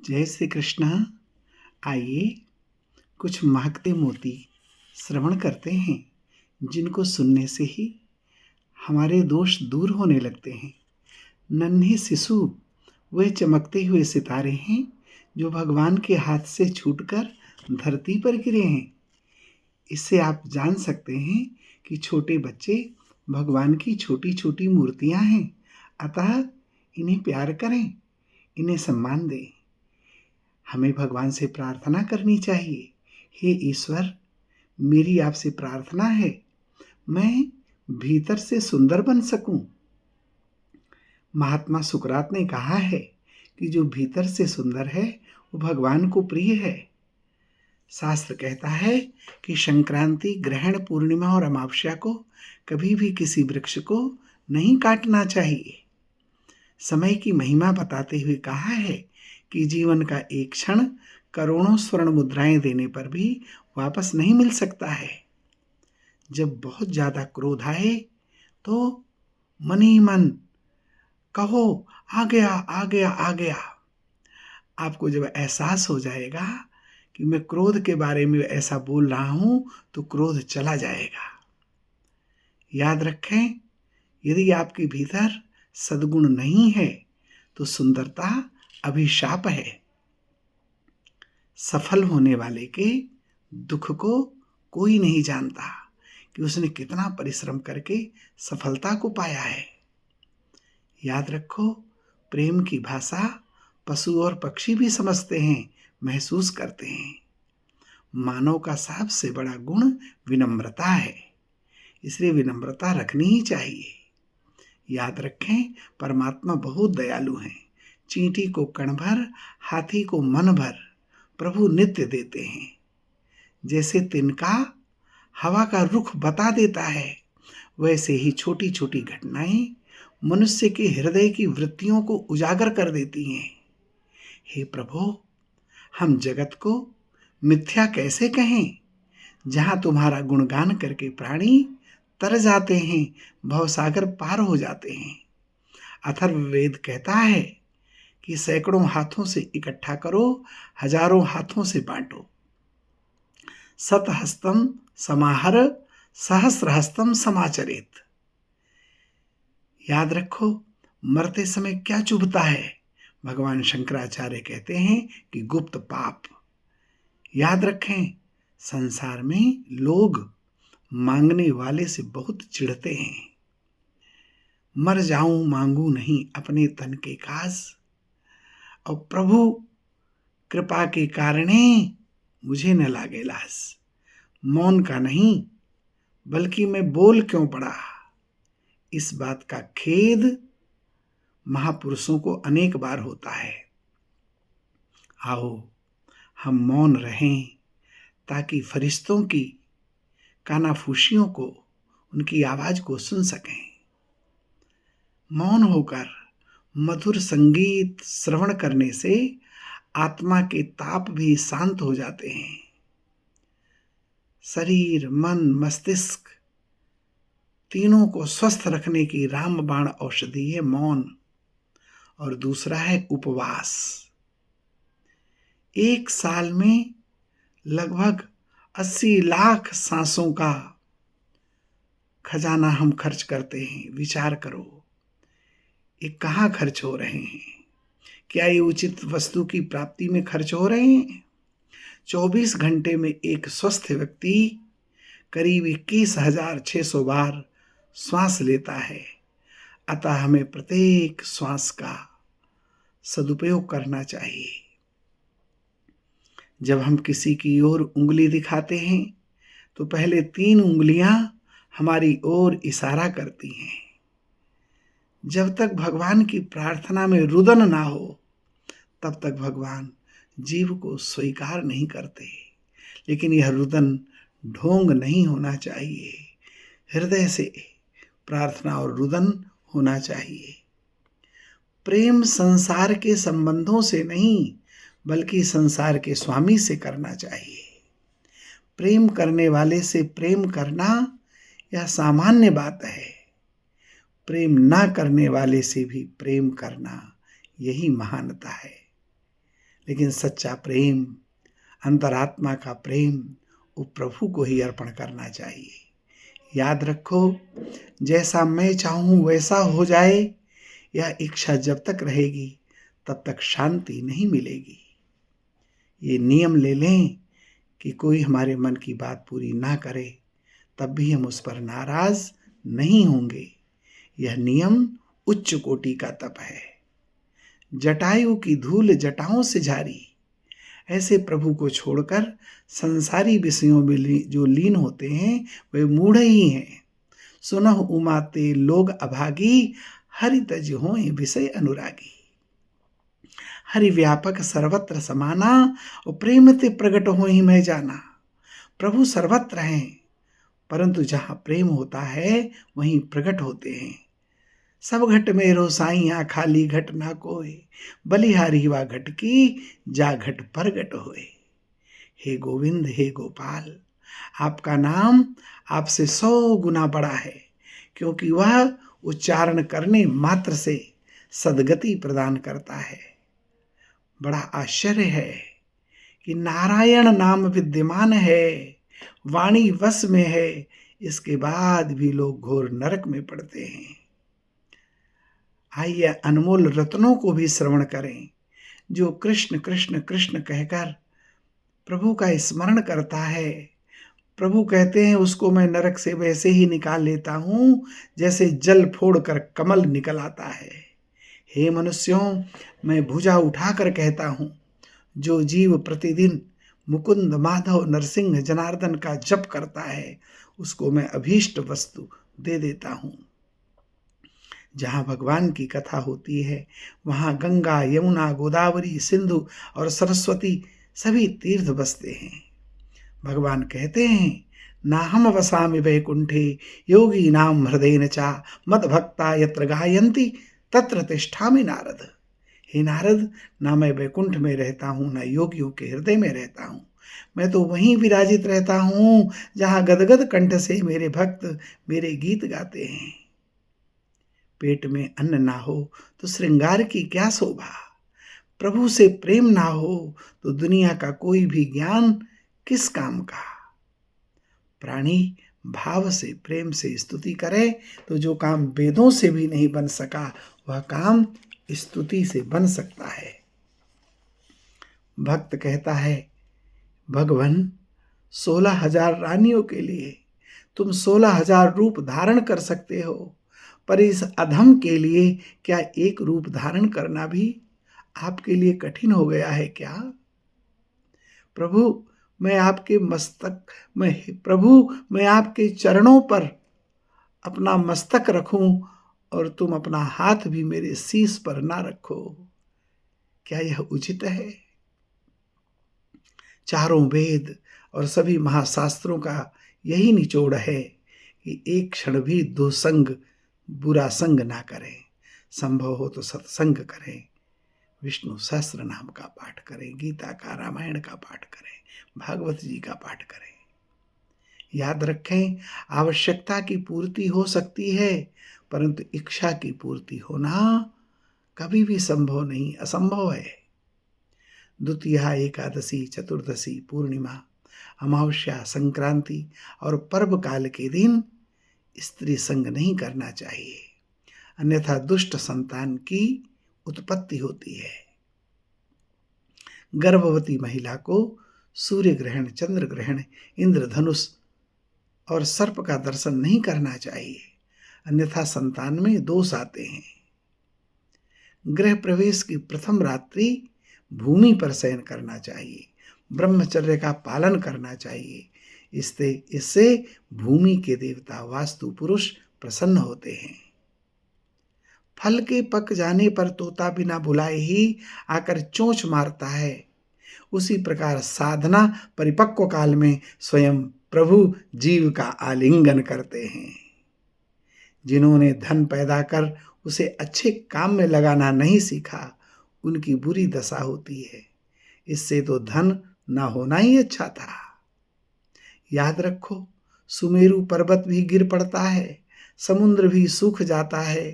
जय श्री कृष्ण। आइए कुछ महकते मोती श्रवण करते हैं, जिनको सुनने से ही हमारे दोष दूर होने लगते हैं। नन्हे शिशु वे चमकते हुए सितारे हैं जो भगवान के हाथ से छूटकर धरती पर गिरे हैं। इससे आप जान सकते हैं कि छोटे बच्चे भगवान की छोटी छोटी मूर्तियां हैं। अतः इन्हें प्यार करें, इन्हें सम्मान दें। हमें भगवान से प्रार्थना करनी चाहिए, हे ईश्वर, मेरी आपसे प्रार्थना है मैं भीतर से सुंदर बन सकूं। महात्मा सुकरात ने कहा है कि जो भीतर से सुंदर है वो भगवान को प्रिय है। शास्त्र कहता है कि संक्रांति, ग्रहण, पूर्णिमा और अमावस्या को कभी भी किसी वृक्ष को नहीं काटना चाहिए। समय की महिमा बताते हुए कहा है कि जीवन का एक क्षण करोड़ों स्वर्ण मुद्राएं देने पर भी वापस नहीं मिल सकता है। जब बहुत ज्यादा क्रोध आए तो मन ही मन कहो, आ गया आ गया आ गया। आपको जब एहसास हो जाएगा कि मैं क्रोध के बारे में ऐसा बोल रहा हूं तो क्रोध चला जाएगा। याद रखें, यदि आपके भीतर सद्गुण नहीं है तो सुंदरता अभिशाप है। सफल होने वाले के दुख को कोई नहीं जानता कि उसने कितना परिश्रम करके सफलता को पाया है। याद रखो, प्रेम की भाषा पशु और पक्षी भी समझते हैं, महसूस करते हैं। मानव का सबसे बड़ा गुण विनम्रता है, इसलिए विनम्रता रखनी ही चाहिए। याद रखें, परमात्मा बहुत दयालु हैं। चींटी को कण भर, हाथी को मन भर प्रभु नित्य देते हैं। जैसे तिनका हवा का रुख बता देता है, वैसे ही छोटी छोटी घटनाएं मनुष्य के हृदय की वृत्तियों को उजागर कर देती हैं। हे प्रभु, हम जगत को मिथ्या कैसे कहें, जहां तुम्हारा गुणगान करके प्राणी तर जाते हैं, भवसागर पार हो जाते हैं। अथर्ववेद कहता है कि सैकड़ों हाथों से इकट्ठा करो, हजारों हाथों से बांटो। सतहस्तम समाहर सहस्रहस्तम समाचरेत। याद रखो, मरते समय क्या चुभता है? भगवान शंकराचार्य कहते हैं कि गुप्त पाप। याद रखें, संसार में लोग मांगने वाले से बहुत चिढ़ते हैं। मर जाऊं मांगू नहीं अपने तन के काज, और प्रभु कृपा के कारणे मुझे न लागे लाज। मौन का नहीं बल्कि मैं बोल क्यों पड़ा, इस बात का खेद महापुरुषों को अनेक बार होता है। आओ हम मौन रहें ताकि फरिश्तों की कानाफूसियों को, उनकी आवाज को सुन सकें। मौन होकर मधुर संगीत श्रवण करने से आत्मा के ताप भी शांत हो जाते हैं। शरीर, मन, मस्तिष्क तीनों को स्वस्थ रखने की रामबाण औषधि है मौन। और दूसरा है उपवास। एक साल में लगभग 80 लाख सांसों का खजाना हम खर्च करते हैं। विचार करो, ये कहाँ खर्च हो रहे हैं? क्या ये उचित वस्तु की प्राप्ति में खर्च हो रहे हैं? 24 घंटे में एक स्वस्थ व्यक्ति करीब 21,600 बार श्वास लेता है। अतः हमें प्रत्येक श्वास का सदुपयोग करना चाहिए। जब हम किसी की ओर उंगली दिखाते हैं तो पहले 3 उंगलियां हमारी ओर इशारा करती हैं। जब तक भगवान की प्रार्थना में रुदन ना हो तब तक भगवान जीव को स्वीकार नहीं करते। लेकिन यह रुदन ढोंग नहीं होना चाहिए, हृदय से प्रार्थना और रुदन होना चाहिए। प्रेम संसार के संबंधों से नहीं बल्कि संसार के स्वामी से करना चाहिए। प्रेम करने वाले से प्रेम करना यह सामान्य बात है। प्रेम ना करने वाले से भी प्रेम करना यही महानता है। लेकिन सच्चा प्रेम, अंतरात्मा का प्रेम, वो प्रभु को ही अर्पण करना चाहिए। याद रखो, जैसा मैं चाहूं वैसा हो जाए, यह इच्छा जब तक रहेगी तब तक शांति नहीं मिलेगी। ये नियम ले लें कि कोई हमारे मन की बात पूरी ना करे तब भी हम उस पर नाराज नहीं होंगे। यह नियम उच्च कोटि का तप है। जटायु की धूल जटाओं से झारी, ऐसे प्रभु को छोड़कर संसारी विषयों में जो लीन होते हैं वे मूढ़ ही हैं। सुनह उमाते लोग अभागी, हरि तज होए विषय अनुरागी। हरि व्यापक सर्वत्र समाना, और प्रेम ते प्रगट हो ही मैं जाना। प्रभु सर्वत्र हैं, परंतु जहाँ प्रेम होता है वहीं प्रगट होते हैं। सब घट मेरो साइया, खाली घट ना कोय, बलिहारी वा घट की, जा घट प्रगट होए। हे गोविंद, हे गोपाल, आपका नाम आपसे 100 गुना बड़ा है, क्योंकि वह उच्चारण करने मात्र से सद्गति प्रदान करता है। बड़ा आश्चर्य है कि नारायण नाम विद्यमान है, वाणी वश में है, इसके बाद भी लोग घोर नरक में पड़ते हैं। आइए अनमोल रत्नों को भी श्रवण करें। जो कृष्ण कृष्ण कृष्ण कहकर प्रभु का स्मरण करता है, प्रभु कहते हैं उसको मैं नरक से वैसे ही निकाल लेता हूं जैसे जल फोड़कर कमल निकल आता है। हे मनुष्यों, मैं भुजा उठाकर कहता हूं, जो जीव प्रतिदिन मुकुंद माधव नरसिंह जनार्दन का जप करता है उसको मैं अभीष्ट वस्तु दे देता हूं। जहाँ भगवान की कथा होती है वहाँ गंगा, यमुना, गोदावरी, सिंधु और सरस्वती सभी तीर्थ बसते हैं। भगवान कहते हैं, नाहम वसामि वैकुंठे योगी नाम हृदयेन चा, मद भक्ता यत्र गायन्ति तत्र तिष्ठामि नारद। हे नारद, ना मैं वैकुंठ में रहता हूँ, ना योगियों के हृदय में रहता हूँ, मैं तो वहीं विराजित रहता हूँ जहाँ गदगद कंठ से मेरे भक्त मेरे गीत गाते हैं। पेट में अन्न ना हो तो श्रृंगार की क्या शोभा, प्रभु से प्रेम ना हो तो दुनिया का कोई भी ज्ञान किस काम का। प्राणी भाव से प्रेम से स्तुति करे तो जो काम वेदों से भी नहीं बन सका वह काम स्तुति से बन सकता है। भक्त कहता है, भगवान 16,000 रानियों के लिए तुम 16,000 रूप धारण कर सकते हो, पर इस अधम के लिए क्या एक रूप धारण करना भी आपके लिए कठिन हो गया है क्या? प्रभु, मैं आपके चरणों पर अपना मस्तक रखूं और तुम अपना हाथ भी मेरे शीश पर ना रखो, क्या यह उचित है? चारों वेद और सभी महाशास्त्रों का यही निचोड़ है कि एक क्षण भी दो संग बुरा संग ना करें, संभव हो तो सत्संग करें, विष्णु सहस्त्र नाम का पाठ करें, गीता का, रामायण का पाठ करें, भागवत जी का पाठ करें। याद रखें, आवश्यकता की पूर्ति हो सकती है, परंतु इच्छा की पूर्ति होना कभी भी संभव नहीं, असंभव है। द्वितीया, एकादशी, चतुर्दशी, पूर्णिमा, अमावस्या, संक्रांति और पर्व काल के दिन स्त्री संग नहीं करना चाहिए, अन्यथा दुष्ट संतान की उत्पत्ति होती है। गर्भवती महिला को सूर्य ग्रहण, चंद्र ग्रहण, इंद्रधनुष और सर्प का दर्शन नहीं करना चाहिए, अन्यथा संतान में दोष आते हैं। गृह प्रवेश की प्रथम रात्रि भूमि पर शयन करना चाहिए, ब्रह्मचर्य का पालन करना चाहिए। इससे भूमि के देवता वास्तु पुरुष प्रसन्न होते हैं। फल के पक जाने पर तोता बिना बुलाए ही आकर चोंच मारता है, उसी प्रकार साधना परिपक्व काल में स्वयं प्रभु जीव का आलिंगन करते हैं। जिन्होंने धन पैदा कर उसे अच्छे काम में लगाना नहीं सीखा, उनकी बुरी दशा होती है। इससे तो धन ना होना ही अच्छा था। याद रखो, सुमेरु पर्वत भी गिर पड़ता है, समुद्र भी सूख जाता है,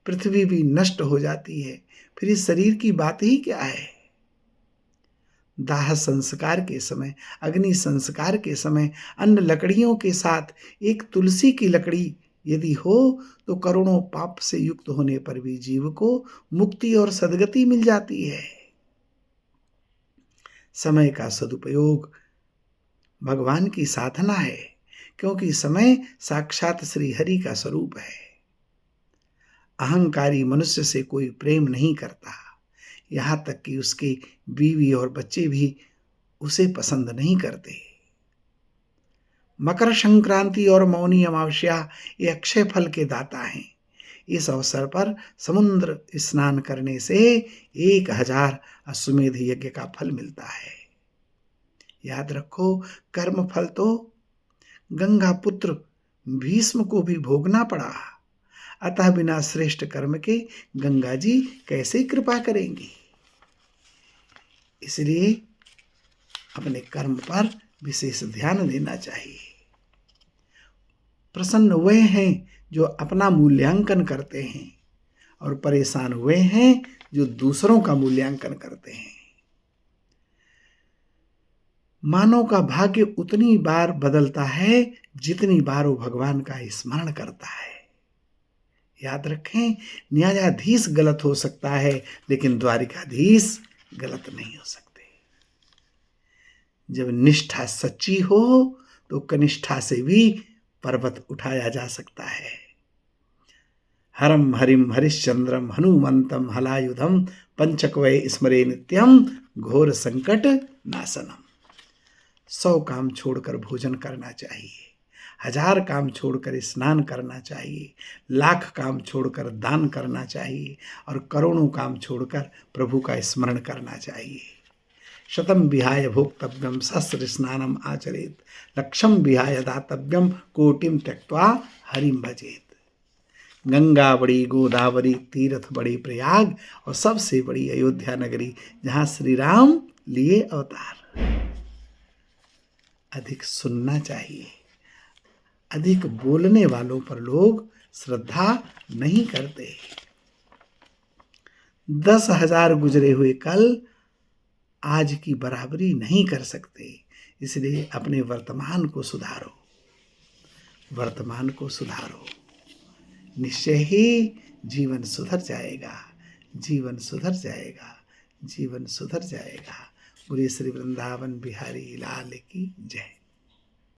पृथ्वी भी नष्ट हो जाती है, फिर इस शरीर की बात ही क्या है? दाह संस्कार के समय, अग्नि संस्कार के समय अन्य लकड़ियों के साथ एक तुलसी की लकड़ी यदि हो तो करोड़ों पाप से युक्त होने पर भी जीव को मुक्ति और सद्गति मिल जाती है। समय का सदुपयोग भगवान की साधना है, क्योंकि समय साक्षात श्री हरि का स्वरूप है। अहंकारी मनुष्य से कोई प्रेम नहीं करता, यहाँ तक कि उसके बीवी और बच्चे भी उसे पसंद नहीं करते। मकर संक्रांति और मौनी अमावस्या ये अक्षय फल के दाता हैं। इस अवसर पर समुद्र स्नान करने से 1000 अश्वमेध यज्ञ का फल मिलता है। याद रखो, कर्म फल तो गंगा पुत्र भीष्म को भी भोगना पड़ा, अतः बिना श्रेष्ठ कर्म के गंगा जी कैसे कृपा करेंगी। इसलिए अपने कर्म पर विशेष ध्यान देना चाहिए। प्रसन्न वे हैं जो अपना मूल्यांकन करते हैं और परेशान वे हैं जो दूसरों का मूल्यांकन करते हैं। मानव का भाग्य उतनी बार बदलता है जितनी बार वो भगवान का स्मरण करता है। याद रखें, न्यायाधीश गलत हो सकता है लेकिन द्वारिकाधीश गलत नहीं हो सकते। जब निष्ठा सच्ची हो तो कनिष्ठा से भी पर्वत उठाया जा सकता है। हरम हरिम हरिश्चंद्रम हनुमंतम हलायुधम पंचकवय स्मरे नित्यम घोर संकट नाशनम। 100 काम छोड़कर भोजन करना चाहिए, 1000 काम छोड़कर स्नान करना चाहिए, लाख काम छोड़कर दान करना चाहिए और करोड़ों काम छोड़कर प्रभु का स्मरण करना चाहिए। शतम विहाय भोक्तव्यम सहस्र स्नानम आचरेत, लक्षम विहाय दातव्यम कोटिम त्यक्त्वा हरिम भजेत। गंगा बड़ी, गोदावरी, तीर्थ बड़ी प्रयाग और सबसे बड़ी अयोध्या नगरी, जहाँ श्री राम लिए अवतार। अधिक सुनना चाहिए, अधिक बोलने वालों पर लोग श्रद्धा नहीं करते। 10,000 गुजरे हुए कल आज की बराबरी नहीं कर सकते, इसलिए अपने वर्तमान को सुधारो, वर्तमान को सुधारो। निश्चय ही जीवन सुधर जाएगा, जीवन सुधर जाएगा, जीवन सुधर जाएगा। बोलिए श्री वृंदावन बिहारी लाल की जय।